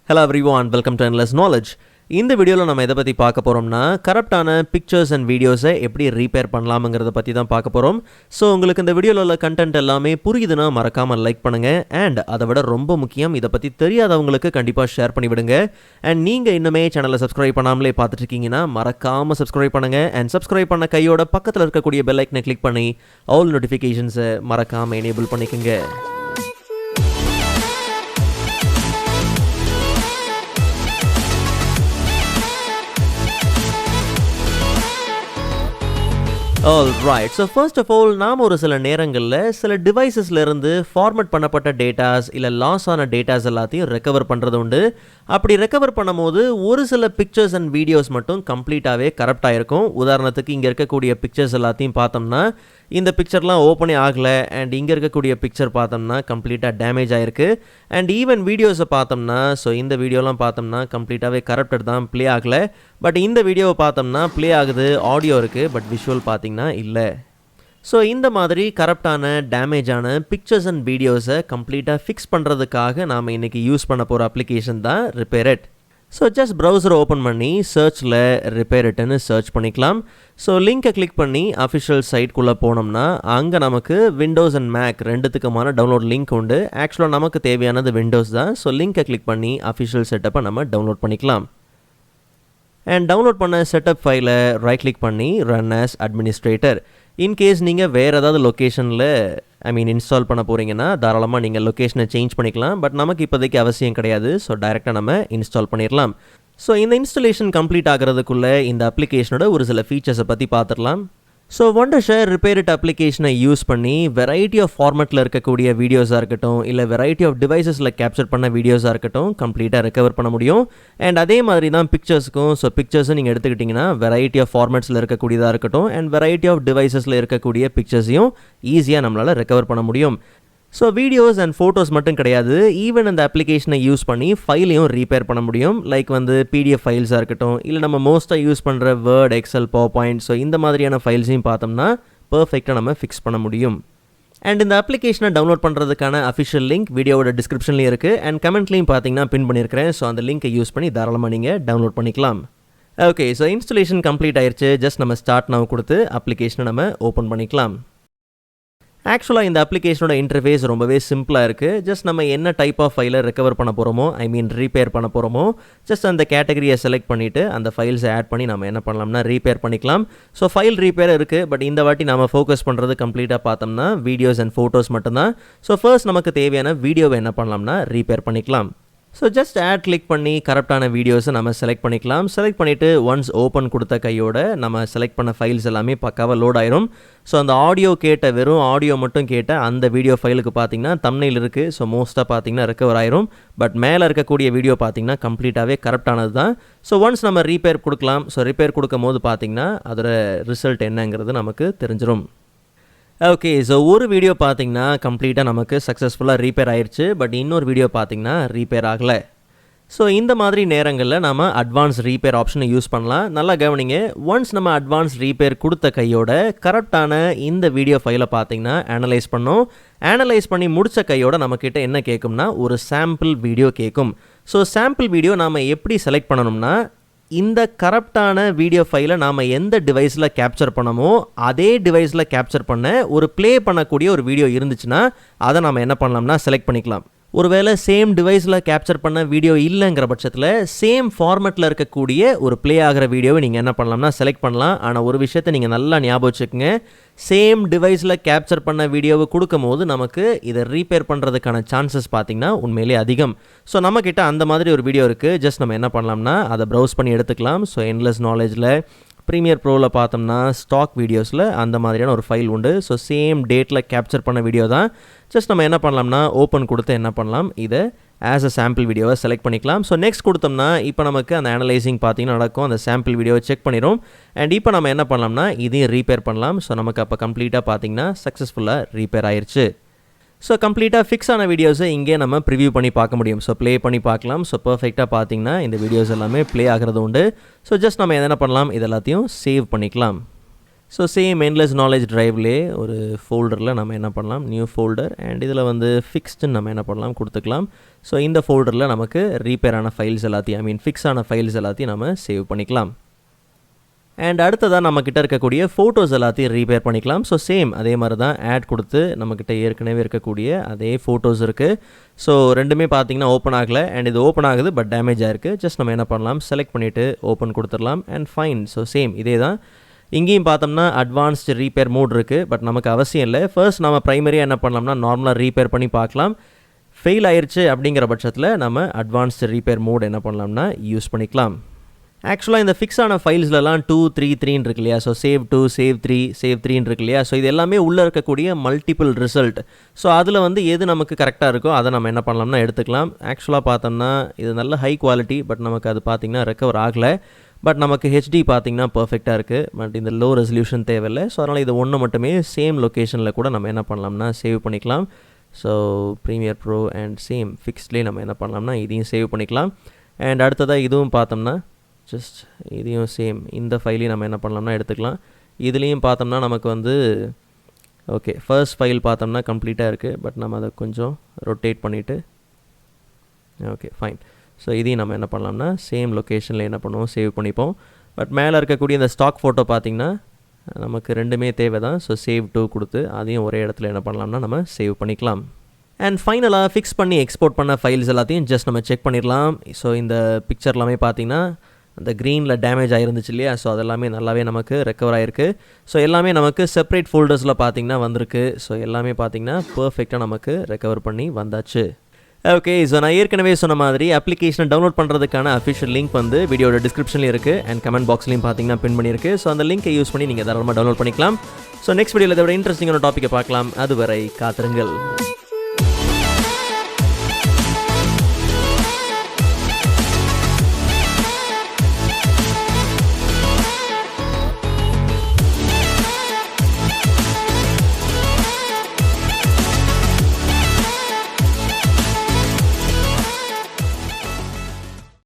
Hello everyone, welcome to Endless Knowledge. இந்த வீடியோவில் நம்ம எதை பற்றி பார்க்க போகிறோம்னா கரப்டான பிக்சர்ஸ் அண்ட் வீடியோஸை எப்படி ரீப்பேர் பண்ணலாம்ங்கிறத பற்றி தான் பார்க்க போகிறோம். ஸோ உங்களுக்கு இந்த வீடியோவில் உள்ள கண்டென்ட் எல்லாமே புரியுதுன்னா மறக்காமல் லைக் பண்ணுங்கள். அண்ட் அதை விட ரொம்ப முக்கியம், இதை பற்றி தெரியாதவங்களுக்கு கண்டிப்பாக ஷேர் பண்ணி விடுங்க. அண்ட் நீங்கள் இன்னுமே சேனலை சப்ஸ்கிரைப் பண்ணாமலே பார்த்துட்டு இருக்கீங்கன்னா மறக்காமல் சப்ஸ்கிரைப் பண்ணுங்கள். அண்ட் சப்ஸ்கிரைப் பண்ண கையோட பக்கத்தில் இருக்கக்கூடிய பெல் ஐக்கனை கிளிக் பண்ணி ஆல் நோட்டிஃபிகேஷன்ஸை மறக்காமல் எனேபிள் பண்ணிக்கோங்க. Alright, so first of all, நாம் ஒரு சில நேரங்களில் சில டிவைசஸ்லேருந்து ஃபார்மேட் பண்ணப்பட்ட டேட்டாஸ் இல்லை லாஸ் ஆன டேட்டாஸ் எல்லாத்தையும் ரெக்கவர் பண்ணுறது உண்டு. அப்படி ரெக்கவர் பண்ணும்போது ஒரு சில பிக்சர்ஸ் அண்ட் வீடியோஸ் மட்டும் கம்ப்ளீட்டாகவே கரப்ட் ஆகிருக்கும். உதாரணத்துக்கு இங்கே இருக்கக்கூடிய பிக்சர்ஸ் எல்லாத்தையும் பார்த்தோம்னா இந்த பிக்சர்லாம் ஓப்பனே ஆகலை. அண்ட் இங்கே இருக்கக்கூடிய பிக்சர் பார்த்தோம்னா கம்ப்ளீட்டாக டேமேஜ் ஆகிருக்கு. அண்ட் ஈவன் வீடியோஸை பார்த்தோம்னா இந்த வீடியோலாம் பார்த்தோம்னா கம்ப்ளீட்டாகவே கரப்டட் தான், ப்ளே ஆகலை. பட் இந்த வீடியோவை பார்த்தோம்னா ப்ளே ஆகுது, ஆடியோ இருக்குது, பட் விஷுவல் பார்த்தீங்கன்னா இல்லை. ஸோ இந்த மாதிரி கரப்டான டேமேஜான பிக்சர்ஸ் அண்ட் வீடியோஸை கம்ப்ளீட்டாக ஃபிக்ஸ் பண்ணுறதுக்காக நாம் இன்றைக்கி யூஸ் பண்ண போகிற அப்ளிகேஷன் தான் ரிப்பேரிட். ஸோ ஜஸ்ட் ப்ரௌசரை ஓப்பன் பண்ணி சர்ச்சில் ரிப்பேரிட்னு சர்ச் பண்ணிக்கலாம். ஸோ லிங்கை கிளிக் பண்ணி அஃபிஷியல் சைட்குள்ளே போனோம்னா அங்கே நமக்கு விண்டோஸ் அண்ட் மேக் ரெண்டுத்துக்குமான டவுன்லோட் லிங்க் உண்டு. ஆக்சுவலாக நமக்கு தேவையானது விண்டோஸ் தான். ஸோ லிங்கை கிளிக் பண்ணி அஃபிஷியல் செட்டப்பை நம்ம டவுன்லோட் பண்ணிக்கலாம். அண்ட் டவுன்லோட் பண்ண செட்டப் ஃபைலை ரைட் கிளிக் பண்ணி ரன் ஆஸ் அட்மினிஸ்ட்ரேட்டர். இன்கேஸ் நீங்கள் வேறு ஏதாவது லொக்கேஷனில் இன்ஸ்டால் பண்ண போகிறீங்கன்னா தாராளமாக நீங்கள் லொக்கேஷனை சேஞ்ச் பண்ணிக்கலாம். பட் நமக்கு இப்போதைக்கு அவசியம் கிடையாது. ஸோ டைரெக்டாக நம்ம இன்ஸ்டால் பண்ணிடலாம். ஸோ இந்த இன்ஸ்டாலேஷன் கம்ப்ளீட் ஆகிறதுக்குள்ளே இந்த அப்ளிகேஷனோட ஒரு சில ஃபீச்சர்ஸை பற்றி பார்த்துடலாம். ஸோ Wondershare Repairit அப்ளிகேஷனை யூஸ் பண்ணி வெரைட்டி ஆஃப் ஃபார்மேட்டில் இருக்கக்கூடிய வீடியோஸாக இருக்கட்டும் இல்லை வெரைட்டி ஆஃப் டிவைசஸில் கேப்சர் பண்ண வீடியோஸாக இருக்கட்டும் கம்ப்ளீட்டாக ரெக்கவர் பண்ண முடியும். அண்ட் அதே மாதிரி தான் பிக்சர்ஸுக்கும். ஸோ பிக்சர்ஸை நீங்கள் எடுத்துக்கிட்டிங்கன்னா வெரைட்டி ஆஃப் ஃபார்மேட்ஸில் இருக்கக்கூடியதாக இருக்கட்டும் அண்ட் வெரைட்டி ஆஃப் டிவைசஸில் இருக்கக்கூடிய பிக்சர்ஸையும் ஈஸியாக நம்மளால் ரெக்கவர் பண்ண முடியும். ஸோ வீடியோஸ் அண்ட் ஃபோட்டோஸ் மட்டும் கிடையாது, ஈவன் இந்த அப்ளிகேஷனை யூஸ் பண்ணி ஃபைலையும் ரீப்பேர் பண்ண முடியும். லைக் PDF ஃபைல்ஸாக இருக்கட்டும் இல்லை நம்ம மோஸ்ட்டாக யூஸ் பண்ணுற வேர்ட், எக்ஸல், பவர்பாயிண்ட், ஸோ இந்த மாதிரியான ஃபைல்ஸையும் பார்த்தோம்னா பர்ஃபெக்டாக நம்ம ஃபிக்ஸ் பண்ண முடியும். அண்ட் இந்த அப்ளிகேஷனை டவுன்லோட் பண்ணுறதுக்கான அஃபிஷியல் லிங்க் வீடியோவோட டிஸ்கிரிப்ஷன்லேயும் இருக்குது. அண்ட் கமெண்ட்லேயும் பார்த்தீங்கன்னா பின் பண்ணியிருக்கிறேன். ஸோ அந்த லிங்கை யூஸ் பண்ணி தாராளமாக நீங்கள் டவுன்லோட் பண்ணிக்கலாம். ஓகே, ஸோ இன்ஸ்டாலேஷன் கம்ப்ளீட் ஆயிடுச்சு. ஜஸ்ட் நம்ம ஸ்டார்ட் நவ் கொடுத்து அப்ளிகேஷனை நம்ம ஓப்பன் பண்ணிக்கலாம். ஆக்சுவலாக இந்த அப்ளிகேஷனோட இன்டர்ஃபேஸ் ரொம்பவே சிம்பிளாக இருக்குது. ஜஸ்ட் நம்ம என்ன டைப் ஆஃப் ஃபைலை ரெக்கவர் பண்ண போகிறோமோ ரீப்பேர் பண்ண போகிறோமோ ஜஸ்ட் அந்த கேட்டகரியை செலக்ட் பண்ணிவிட்டு அந்த ஃபைல்ஸை ஆட் பண்ணி நம்ம என்ன பண்ணலாம்னா ரீப்பேர் பண்ணிக்கலாம். ஸோ ஃபைல் ரீப்பேர் இருக்குது. பட் இந்த வாட்டி நம்ம ஃபோக்கஸ் பண்ணுறது கம்ப்ளீட்டாக பார்த்தோம்னா வீடியோஸ் அண்ட் ஃபோட்டோஸ் மட்டும்தான். ஸோ ஃபர்ஸ்ட் நமக்கு தேவையான வீடியோவை என்ன பண்ணலாம்னா ரீப்பேர் பண்ணிக்கலாம். ஸோ ஜஸ்ட் ஆட் கிளிக் பண்ணி கரெக்டான வீடியோஸை நம்ம செலக்ட் பண்ணிக்கலாம். செலக்ட் பண்ணிவிட்டு ஒன்ஸ் ஓப்பன் கொடுத்த கையோட நம்ம செலக்ட் பண்ண ஃபைல்ஸ் எல்லாமே பக்காவாக லோட் ஆயிரும். ஸோ அந்த ஆடியோ கேட்ட வெறும் ஆடியோ மட்டும் கேட்ட அந்த வீடியோ ஃபைலுக்கு பார்த்தீங்கன்னா தம்ப்நெயில் இருக்குது. ஸோ மோஸ்ட்டாக பார்த்தீங்கன்னா ரெக்கவர் ஆயிரும். பட் மேலே இருக்கக்கூடிய வீடியோ பார்த்தீங்கன்னா கம்ப்ளீட்டாகவே கரெக்டானது தான். ஸோ ஒன்ஸ் நம்ம ரீப்பேர் கொடுக்கலாம். ஸோ ரீப்பேர் கொடுக்கும் போது பார்த்தீங்கன்னா அதோட ரிசல்ட் என்னங்கிறது நமக்கு தெரிஞ்சிடும். ஓகே, ஸோ ஒரு வீடியோ பார்த்தீங்கன்னா கம்ப்ளீட்டாக நமக்கு சக்ஸஸ்ஃபுல்லாக ரீப்பேர் ஆயிடுச்சு. பட் இன்னொரு வீடியோ பார்த்தீங்கன்னா ரீப்பேர் ஆகலை. ஸோ இந்த மாதிரி நேரங்களில் நம்ம அட்வான்ஸ் ரீப்பேர் ஆப்ஷனை யூஸ் பண்ணலாம். நல்லா கவனிங்க, ஒன்ஸ் நம்ம அட்வான்ஸ் ரீப்பேர் கொடுத்த கையோட கரெக்டான இந்த வீடியோ ஃபைலை பார்த்தீங்கன்னா அனலைஸ் பண்ணோம். அனலைஸ் பண்ணி முடித்த கையோட நம்மக்கிட்ட என்ன கேட்கும்னா ஒரு சாம்பிள் வீடியோ கேட்கும். ஸோ சாம்பிள் வீடியோ நாம் எப்படி செலக்ட் பண்ணணும்னா இந்த கரப்டான வீடியோ ஃபைலை நாம் எந்த டிவைஸில் கேப்சர் பண்ணமோ அதே டிவைஸில் கேப்சர் பண்ண ஒரு ப்ளே பண்ணக்கூடிய ஒரு வீடியோ இருந்துச்சுன்னா அதை நாம் என்ன பண்ணலாம்னா செலக்ட் பண்ணிக்கலாம். ஒருவேளை சேம் டிவைஸில் கேப்சர் பண்ண வீடியோ இல்லைங்கிற பட்சத்தில் சேம் ஃபார்மேட்டில் இருக்கக்கூடிய ஒரு ப்ளே ஆகிற வீடியோவை நீங்கள் என்ன பண்ணலாம்னா செலக்ட் பண்ணலாம். ஆனால் ஒரு விஷயத்தை நீங்கள் நல்லா ஞாபகம் வச்சுக்கோங்க, சேம் டிவைஸில் கேப்சர் பண்ண வீடியோவை கொடுக்கும் போது நமக்கு இதை ரீப்பேர் பண்ணுறதுக்கான சான்சஸ் பார்த்திங்கன்னா உண்மையிலே அதிகம். ஸோ நம்மக்கிட்ட அந்த மாதிரி ஒரு வீடியோ இருக்குது. ஜஸ்ட் நம்ம என்ன பண்ணலாம்னா அதை ப்ரௌஸ் பண்ணி எடுத்துக்கலாம். ஸோ என்லெஸ் நாலேஜில் ப்ரீமியர் ப்ரோவில் பார்த்தோம்னா ஸ்டாக் வீடியோஸில் அந்த மாதிரியான ஒரு ஃபைல் உண்டு. ஸோ சேம் டேட்டில் கேப்சர் பண்ண வீடியோ தான். ஜஸ்ட் நம்ம என்ன பண்ணலாம்னா ஓப்பன் கொடுத்து என்ன பண்ணலாம், இதை ஆஸ் அ சாம்பிள் வீடியோவை செலக்ட் பண்ணிக்கலாம். ஸோ நெக்ஸ்ட் கொடுத்தோம்னா இப்போ நமக்கு அந்த அனலைசிங் பார்த்தீங்கன்னா நடக்கும். அந்த சாம்பிள் வீடியோவை செக் பண்ணிடும். அண்ட் இப்போ நம்ம என்ன பண்ணலாம்னா இதையும் ரீப்பேர் பண்ணலாம். ஸோ நமக்கு அப்போ கம்ப்ளீட்டாக பார்த்தீங்கன்னா சக்ஸஸ்ஃபுல்லாக ரீப்பேர் ஆயிடுச்சு. ஸோ கம்ப்ளீட்டாக ஃபிக்ஸ் ஆன வீடியோஸை இங்கே நம்ம ப்ரிவியூ பண்ணி பார்க்க முடியும். ஸோ ப்ளே பண்ணி பார்க்கலாம். ஸோ பர்ஃபெக்டாக பார்த்தீங்கன்னா இந்த வீடியோஸ் எல்லாமே ப்ளே ஆகிறது உண்டு. ஸோ ஜஸ்ட் நம்ம என்ன பண்ணலாம், இது எல்லாத்தையும் சேவ் பண்ணிக்கலாம். ஸோ சேம் எண்ட்லெஸ் நாலேஜ் ட்ரைவ்லேயே ஒரு ஃபோல்டரில் நம்ம என்ன பண்ணலாம், நியூ ஃபோல்டர் அண்ட் இதில் வந்து ஃபிக்ஸ்டுன்னு நம்ம என்ன பண்ணலாம் கொடுத்துக்கலாம். ஸோ இந்த ஃபோல்டரில் நமக்கு ரீப்பேர் ஆன ஃபைல்ஸ் எல்லாத்தையும் ஃபிக்ஸ் ஆன ஃபைல்ஸ் எல்லாத்தையும் நம்ம சேவ் பண்ணிக்கலாம். அண்ட் அடுத்ததாக நம்மக்கிட்ட இருக்கக்கூடிய ஃபோட்டோஸ் எல்லாத்தையும் ரீப்பேர் பண்ணிக்கலாம். ஸோ சேம் அதே மாதிரி தான் ஆட் கொடுத்து நம்மக்கிட்ட ஏற்கனவே இருக்கக்கூடிய அதே ஃபோட்டோஸ் இருக்குது. ஸோ ரெண்டுமே பார்த்திங்கன்னா ஓப்பன் ஆகலை அண்ட் இது ஓப்பன் ஆகுது பட் டேமேஜ் ஆகிருக்கு. ஜஸ்ட் நம்ம என்ன பண்ணலாம், செலக்ட் பண்ணிவிட்டு ஓப்பன் கொடுத்துடலாம் அண்ட் ஃபைன். ஸோ சேம் இதே தான் இங்கேயும் பார்த்தோம்னா அட்வான்ஸ்டு ரீப்பேர் மோட் இருக்குது பட் நமக்கு அவசியம் இல்லை. ஃபர்ஸ்ட் நம்ம ப்ரைமரியாக என்ன பண்ணலாம்னா நார்மலாக ரீப்பேர் பண்ணி பார்க்கலாம். ஃபெயில் ஆயிடுச்சு அப்படிங்கிற பட்சத்தில் நம்ம அட்வான்ஸ்டு ரீப்பேர் மோட் என்ன பண்ணலாம்னா யூஸ் பண்ணிக்கலாம். ஆக்சுவலாக இந்த ஃபிக்ஸ் ஆன ஃபைல்ஸ்லலாம் 2, 3, 3 இருக்கு இல்லையா. ஸோ சேவ் 2, சேவ் 3, சேவ் 3 இருக்கு இல்லையா. ஸோ இது எல்லாமே உள்ளே இருக்கக்கூடிய மல்டிபிள் ரிசல்ட். ஸோ அதில் வந்து எது நமக்கு கரெக்டாக இருக்கோ அதை நம்ம என்ன பண்ணலாம்னா எடுத்துக்கலாம். ஆக்சுவலாக பார்த்தோம்னா இது நல்ல ஹை குவாலிட்டி பட் நமக்கு அது பார்த்திங்கன்னா ரெக்கவர் ஆகலை. பட் நமக்கு ஹெச்டி பார்த்திங்கன்னா பர்ஃபெக்டாக இருக்குது பட் இந்த லோ ரெசல்யூஷன் தேவையில்லை. ஸோ அதனால் இது ஒன்று மட்டுமே சேம் லொக்கேஷனில் கூட நம்ம என்ன பண்ணலாம்னா சேவ் பண்ணிக்கலாம். So Premiere Pro and same ஃபிக்ஸ்ட்லேயே நம்ம என்ன பண்ணலாம்னா இதையும் சேவ் பண்ணிக்கலாம். அண்ட் அடுத்ததாக இதுவும் பார்த்தோம்னா ஜஸ்ட் இதையும் சேம் இந்த ஃபைலையும் நம்ம என்ன பண்ணலாம்னா எடுத்துக்கலாம். இதுலேயும் பார்த்தோம்னா நமக்கு வந்து ஓகே ஃபர்ஸ்ட் ஃபைல் பார்த்தோம்னா கம்ப்ளீட்டாக இருக்குது பட் நம்ம அதை கொஞ்சம் ரொட்டேட் பண்ணிவிட்டு ஓகே ஃபைன். ஸோ இதையும் நம்ம என்ன பண்ணலாம்னா சேம் லொக்கேஷனில் என்ன பண்ணுவோம் சேவ் பண்ணிப்போம். பட் மேலே இருக்கக்கூடிய இந்த ஸ்டாக் ஃபோட்டோ பார்த்திங்கன்னா நமக்கு ரெண்டுமே தேவை தான். ஸோ சேவ் 2 கொடுத்து அதையும் ஒரே இடத்துல என்ன பண்ணலாம்னா நம்ம சேவ் பண்ணிக்கலாம். அண்ட் ஃபைனலாக ஃபிக்ஸ் பண்ணி எக்ஸ்போர்ட் பண்ண ஃபைல்ஸ் எல்லாத்தையும் ஜஸ்ட் நம்ம செக் பண்ணிடலாம். ஸோ இந்த பிக்சர் எல்லாமே பார்த்திங்கன்னா அந்த க்ரீனில் டேமேஜ் ஆகிருந்துச்சு இல்லையா. ஸோ அதெல்லாமே நல்லாவே நமக்கு ரெக்கவர் ஆகிருக்கு. ஸோ எல்லாமே நமக்கு செப்பரேட் ஃபோல்டர்ஸில் பார்த்திங்கன்னா வந்திருக்கு. ஸோ எல்லாமே பார்த்திங்கன்னா பர்ஃபெக்டாக நமக்கு ரெக்கவர் பண்ணி வந்தாச்சு. ஓகே, ஸோ நான் ஏற்கனவே சொன்ன மாதிரி அப்ளிகேஷனை டவுன்லோட் பண்ணுறதுக்கான அஃபிஷியல் லிங்க் வந்து வீடியோட டிஸ்கிரிப்ஷன்லையும் இருக்குது அண்ட் கமெண்ட் பாக்ஸ்லையும் பார்த்திங்கன்னா பின் பண்ணியிருக்கு. ஸோ அந்த லிங்கை யூஸ் பண்ணி நீங்கள் தாராளமாக டவுன்லோட் பண்ணிக்கலாம். ஸோ நெக்ஸ்ட் வீடியோவில் இதை விட இன்ட்ரெஸ்டிங்கான டாப்பிக்கை பார்க்கலாம். அதுவரை காத்திருங்கள்.